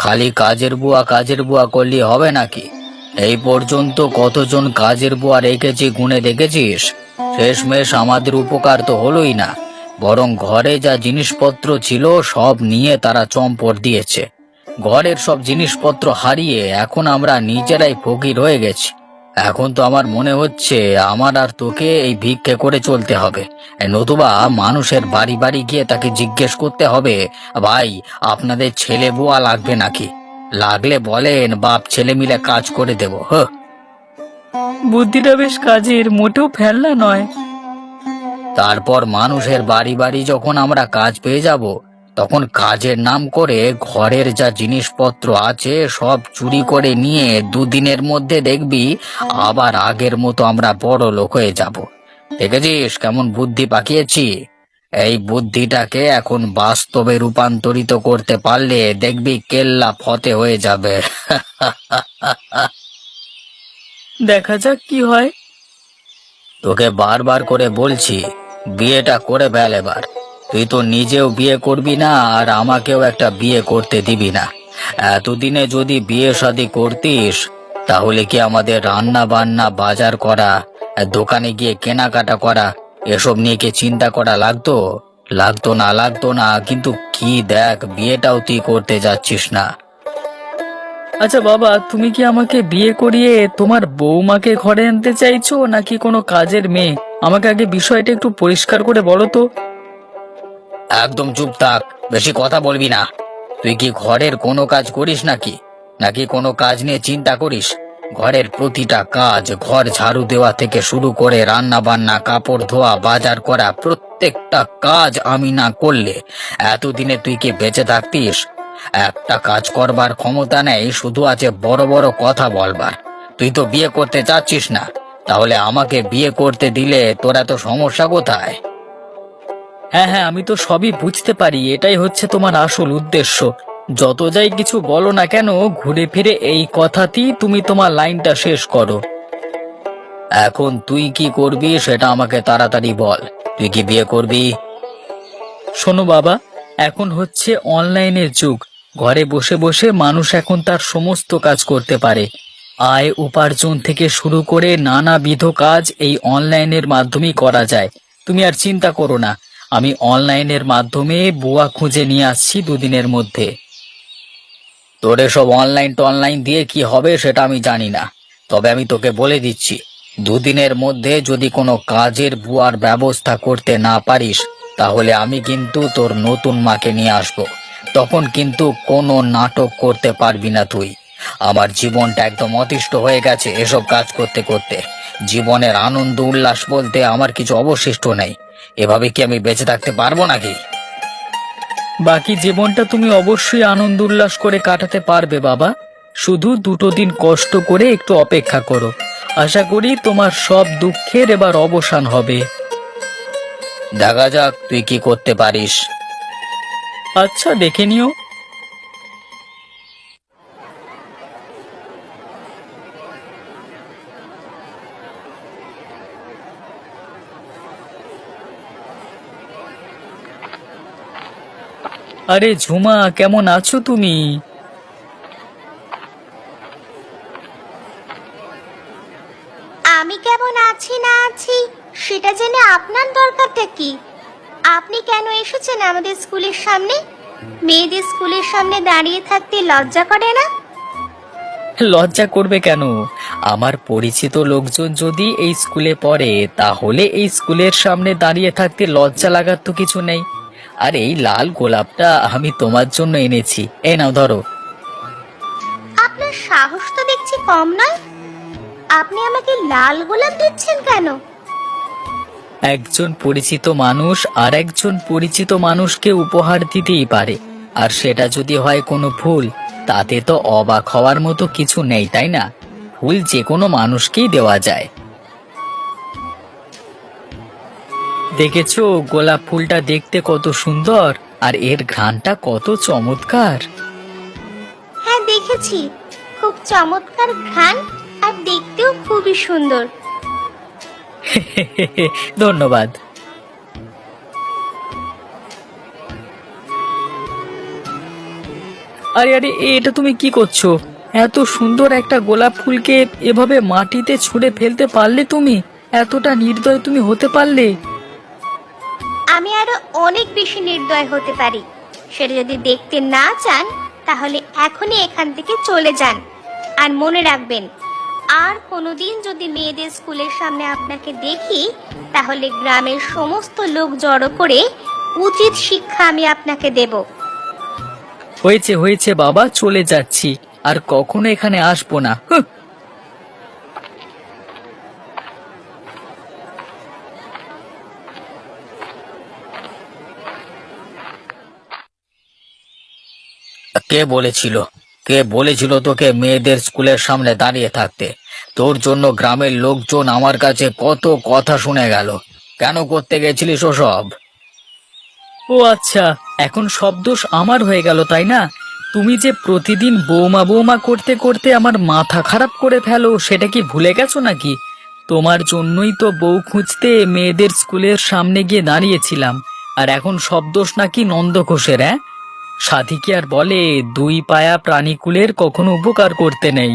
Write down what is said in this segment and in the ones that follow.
খালি কাজের বুয়া করলে হবে নাকি? এই পর্যন্ত কতজন কাজের বুয়া রেখেছি গুণে দেখেছিস? শেষমেশ আমাদের উপকার তো হলোই না, বরং ঘরে যা জিনিসপত্র ছিল সব নিয়ে তারা চম্পট দিয়েছে। ঘরের সব জিনিসপত্র হারিয়ে এখন আমরা নিজেরাই ফকির হয়ে গেছি। এখন তো আমার মনে হচ্ছে আমার আর তোকে এই ভিক্ষে করে চলতে হবে। নতুবা মানুষের বাড়ি বাড়ি গিয়ে তাকে জিজ্ঞেস করতে হবে, ভাই আপনাদের ছেলে বুয়া লাগবে নাকি? লাগলে বলেন, বাপ ছেলে মিলে কাজ করে দেবো। বুদ্ধিটা বেশ কাজের, মোটেও ফেলনা নয়। তারপর মানুষের বাড়ি বাড়ি যখন আমরা কাজ পেয়ে যাব, তখন কাজের নাম করে ঘরের যা জিনিসপত্র আছে সব চুরি করে নিয়ে দুদিনের মধ্যে দেখবি আবার আগের মতো আমরা বড় লোক হয়ে যাব। দেখেছিস কেমন বুদ্ধি পাকিয়েছি? এই বুদ্ধিটাকে এখন বাস্তবে রূপান্তরিত করতে পারলে দেখবি কেল্লা ফতে হয়ে যাবে। দেখা যাক কি হয়। তোকে বারবার করে বলছি, বিয়েটা করে ফেল এবার। তুই তো নিজেও বিয়ে করবি না, আর আমাকেও একটা বিয়ে করতে দিবি না। এতদিনে যদি বিয়ে শাদী করতিস, তাহলে কি আমাদের রান্না বান্না বাজার করা, দোকানে গিয়ে কেনাকাটা করা, এসব নিয়ে কি চিন্তা করা লাগতো? লাগতো না, কিন্তু কি দেখ, বিয়েটাও তুই করতে যাচ্ছিস না। আচ্ছা বাবা, তুমি কি আমাকে বিয়ে করিয়ে তোমার বৌমাকে ঘরে আনতে চাইছো নাকি কোনো কাজের মেয়ে? আমাকে আগে বিষয়টা একটু পরিষ্কার করে বলো তো। একদম চুপ থাক, বেশি কথা বলবি না। তুই কি ঘরের কোনো কাজ করিস নাকি? নাকি কোনো কাজ নিয়ে চিন্তা করিস? ঘরের প্রতিটা কাজ, ঘর ঝাড়ু দেওয়া থেকে শুরু করে রান্না বান্না, কাপড় ধোয়া, বাজার করা, প্রত্যেকটা কাজ আমি না করলে এতদিনে তুই কি বেঁচে থাকতিস? একটা কাজ করবার ক্ষমতা নেই, শুধু আছে বড় বড় কথা বলবার। তুই তো বিয়ে করতে চাচ্ছিস না, তাহলে আমাকে বিয়ে করতে দিলে তোর এত সমস্যা কোথায়? হ্যাঁ হ্যাঁ, আমি তো সবই বুঝতে পারি, এটাই হচ্ছে তোমার আসল উদ্দেশ্য। যত যাই কিছু বলো না কেন, ঘুরে ফিরে এই কথাতেই তুমি তোমার লাইনটা শেষ করো। এখন তুই কি করবি সেটা আমাকে তাড়াতাড়ি বল। তুই কি বিয়ে করবি? শোনো বাবা, এখন হচ্ছে অনলাইনের যুগ। ঘরে বসে বসে মানুষ এখন তার সমস্ত কাজ করতে পারে। আয় উপার্জন থেকে শুরু করে নানাবিধ কাজ এই অনলাইনের মাধ্যমেই করা যায়। তুমি আর চিন্তা করো না, আমি অনলাইনের মাধ্যমে বুয়া খুঁজে নিয়ে আসছি দুদিনের মধ্যে। তোর এসব অনলাইন টনলাইন দিয়ে কি হবে সেটা আমি জানি না, তবে আমি তোকে বলে দিচ্ছি, দুদিনের মধ্যে যদি কোনো কাজের বুয়ার ব্যবস্থা করতে না পারিস, তাহলে আমি কিন্তু তোর নতুন মাকে নিয়ে আসবো। তখন কিন্তু কোনো নাটক করতে পারবি না তুই। আমার জীবনটা একদম অতিষ্ঠ হয়ে গেছে এসব কাজ করতে করতে। জীবনের আনন্দ উল্লাস বলতে আমার কিছু অবশিষ্ট নেই। এভাবে কি আমি বেঁচে থাকতে পারবো নাকি? বাকি জীবনটা তুমি অবশ্যই আনন্দ উল্লাস করে কাটাতে পারবে বাবা। শুধু দুটো দিন কষ্ট করে একটু অপেক্ষা করো। আশা করি তোমার সব দুঃখের এবার অবসান হবে। দেখা যাক তুই কি করতে পারিস। আচ্ছা, দেখে নিও। আরে ঝুমা, কেমন আছো তুমি? আমি কেমন আছি না আছি সেটা জেনে আপনার দরকারটা কি? আপনি কেন এসেছেন আমাদের স্কুলের সামনে? মেয়েদের স্কুলের সামনে দাঁড়িয়ে থাকতে লজ্জা করে না? লজ্জা করবে কেন? আমার পরিচিত লোকজন যদি এই স্কুলে পড়ে, তাহলে এই স্কুলের সামনে দাঁড়িয়ে থাকতে লজ্জা লাগার তো কিছু নেই। আর এই লাল গোলাপটা আমি তোমার জন্য এনেছি, এই নাও ধরো। আপনার সাহস তো দেখছি কম নয়। আপনি আমাকে লাল গোলাপ দিচ্ছেন কেন? একজন পরিচিত মানুষ আর একজন পরিচিত মানুষকে উপহার দিতেই পারে, আর সেটা যদি হয় কোনো ফুল, তাতে তো অবাক হওয়ার মতো কিছু নেই, তাই না? ফুল যে কোনো মানুষকেই দেওয়া যায়। দেখেছো গোলাপ ফুলটা দেখতে কত সুন্দর, আর এর ঘ্রাণটা কত চমৎকার। হ্যাঁ দেখেছি, খুব চমৎকার ঘ্রাণ, আর দেখতেও খুবই সুন্দর। ধন্যবাদ। আরে আরে এটা তুমি কি করছো? এত সুন্দর একটা গোলাপ ফুলকে এভাবে মাটিতে ছুঁড়ে ফেলতে পারলে তুমি? এতটা নির্দয় তুমি হতে পারলে? আমি আরো অনেক বেশি নির্দয় হতে পারি। সেটা যদি দেখতে না চান তাহলে এখনই এখান থেকে চলে যান। আর মনে রাখবেন, আর কোনোদিন যদি মেয়েদের স্কুলের সামনে আপনাকে দেখি তাহলে গ্রামের সমস্ত লোক জড়ো করে উচিত শিক্ষা আমি আপনাকে দেব। হয়েছে হয়েছে বাবা, চলে যাচ্ছি, আর কখনো এখানে আসবো না। হুঁ। কে বলেছিল তোকে মেয়েদের স্কুলের সামনে দাঁড়িয়ে থাকতে? তোর জন্য গ্রামের লোকজন আমার কাছে কত কথা শুনে গেল। কেন করতে গেছিলিস ওসব? ও আচ্ছা, এখন সব দোষ আমার হয়ে গেল তাই না? তুমি যে প্রতিদিন বৌমা বৌমা করতে করতে আমার মাথা খারাপ করে ফেলো, সেটা কি ভুলে গেছো নাকি? তোমার জন্যই তো বউ খুঁজতে মেয়েদের স্কুলের সামনে গিয়ে দাঁড়িয়েছিলাম। আর এখন সব দোষ নাকি নন্দ ঘোষের? হ্যাঁ, সাধী কি আর বলে দুই পায়া প্রাণীকুলের কখনো উপকার করতে নেই?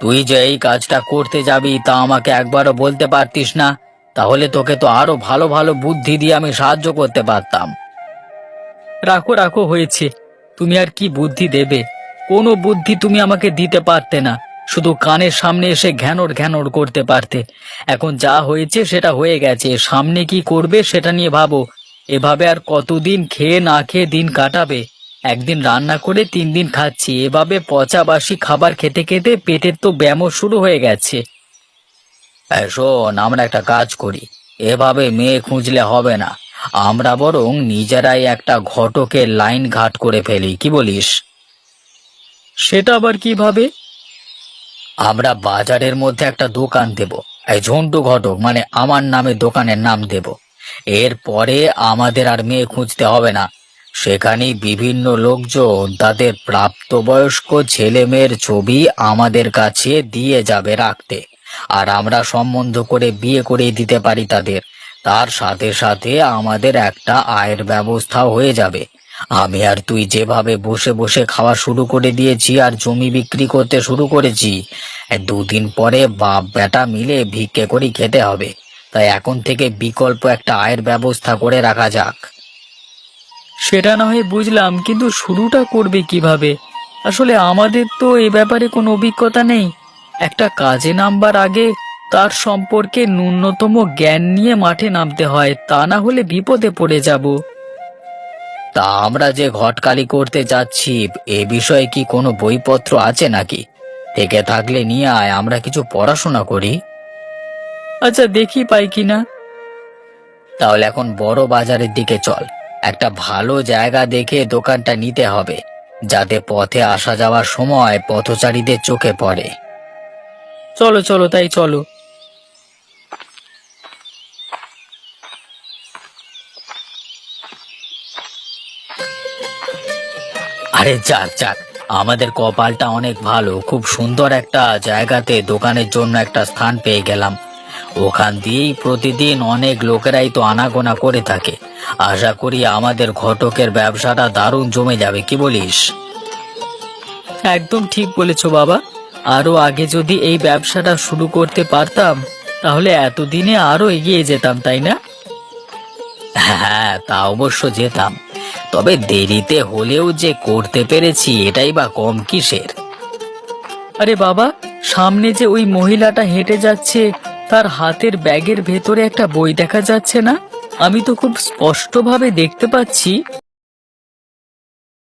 তুই যে এই কাজটা করতে যাবি তা আমাকে একবারও বলতে পারতিস না? তাহলে তোকে তো আরো ভালো ভালো বুদ্ধি দিয়ে আমি সাহায্য করতে পারতাম। রাখো রাখো, হয়েছে। তুমি আর কি বুদ্ধি দেবে? কোনো বুদ্ধি তুমি আমাকে দিতে পারতে না, শুধু কানের সামনে এসে ঘ্যানর ঘ্যানর করতে পারতে। এখন যা হয়েছে সেটা হয়ে গেছে, সামনে কি করবে সেটা নিয়ে ভাবো। এভাবে আর কতদিন খেয়ে না খেয়ে দিন কাটাবে? একদিন রান্না করে 3 দিন খাচ্ছি, এভাবে পচা বাসি খাবার খেতে খেতে পেটের তো ব্যায়ামও শুরু হয়ে গেছে। শোন, আমরা একটা কাজ করি। এভাবে মেয়ে খুঁজলে হবে না। আমরা বরং নিজেরাই একটা ঘটকের লাইন ঘাট করে ফেলি, কি বলিস? সেটা আবার কিভাবে? আমরা বাজারের মধ্যে একটা দোকান দেব। এই ঝন্টু ঘটক মানে আমার নামে দোকানের নাম দেব। এরপরে আমাদের আর মেয়ে খুঁজতে হবে না। সেখানেই বিভিন্ন লোকজন তাদের প্রাপ্তবয়স্ক ছেলে মেয়ের ছবি আমাদের কাছে দিয়ে যাবে রাখতে। আর আমরা সম্বন্ধ করে বিয়ে করে দিতে পারি তাদের। তার সাথে সাথে আমাদের একটা আয়ের ব্যবস্থাও হয়ে যাবে। আমি আর তুই যেভাবে বসে বসে খাওয়া শুরু করে দিয়েছি আর জমি বিক্রি করতে শুরু করেছি, 2 দিন পরে বাপ বেটা মিলে ভিক্ষে করি খেতে হবে। তাই এখন থেকে বিকল্প একটা আয়ের ব্যবস্থা করে রাখা যাক। সেটা না হয় বুঝলাম, কিন্তু শুরুটা করবে কিভাবে? আসলে আমাদের তো এ ব্যাপারে কোনো অভিজ্ঞতা নেই। একটা কাজে নামবার আগে তার সম্পর্কে ন্যূনতম জ্ঞান নিয়ে মাঠে নামতে হয়, তা না হলে বিপদে পড়ে যাব। তা আমরা যে ঘটকালি করতে যাচ্ছি, এ বিষয়ে কি কোনো বইপত্র আছে নাকি? থেকে থাকলে নিয়ে আয়, আমরা কিছু পড়াশোনা করি। আচ্ছা, দেখি পাই কিনা। তাহলে এখন বড় বাজারের দিকে চল। একটা ভালো জায়গা দেখে দোকানটা নিতে হবে, যাতে পথে আসা যাওয়ার সময় পথচারীদের চোখে পড়ে। চলো চলো, তাই চলো। আরে যাক যাক, আমাদের কপালটা অনেক ভালো। খুব সুন্দর একটা জায়গাতে দোকানের জন্য একটা স্থান পেয়ে গেলাম। ওখান দিয়েই প্রতিদিন অনেক লোকেরাই তো আনাগোনা করে থাকে। আশা করি আমাদের ঘটকের ব্যবসাটা দারুণ জমে যাবে, কি বলিস? একদম ঠিক বলেছো বাবা। আরো আগে যদি এই ব্যবসাটা শুরু করতে পারতাম তাহলে এতদিনে আরো এগিয়ে যেতাম, তাই না? হ্যাঁ, তা অবশ্য যেতাম। তবে দেরিতে হলেও যে করতে পেরেছি, এটাই বা কম কিসের? আরে বাবা, সামনে যে ওই মহিলাটা হেঁটে যাচ্ছে, তার হাতের ব্যাগের ভেতরে একটা বই দেখা যাচ্ছে না? আমি তো খুব স্পষ্টভাবে দেখতে পাচ্ছি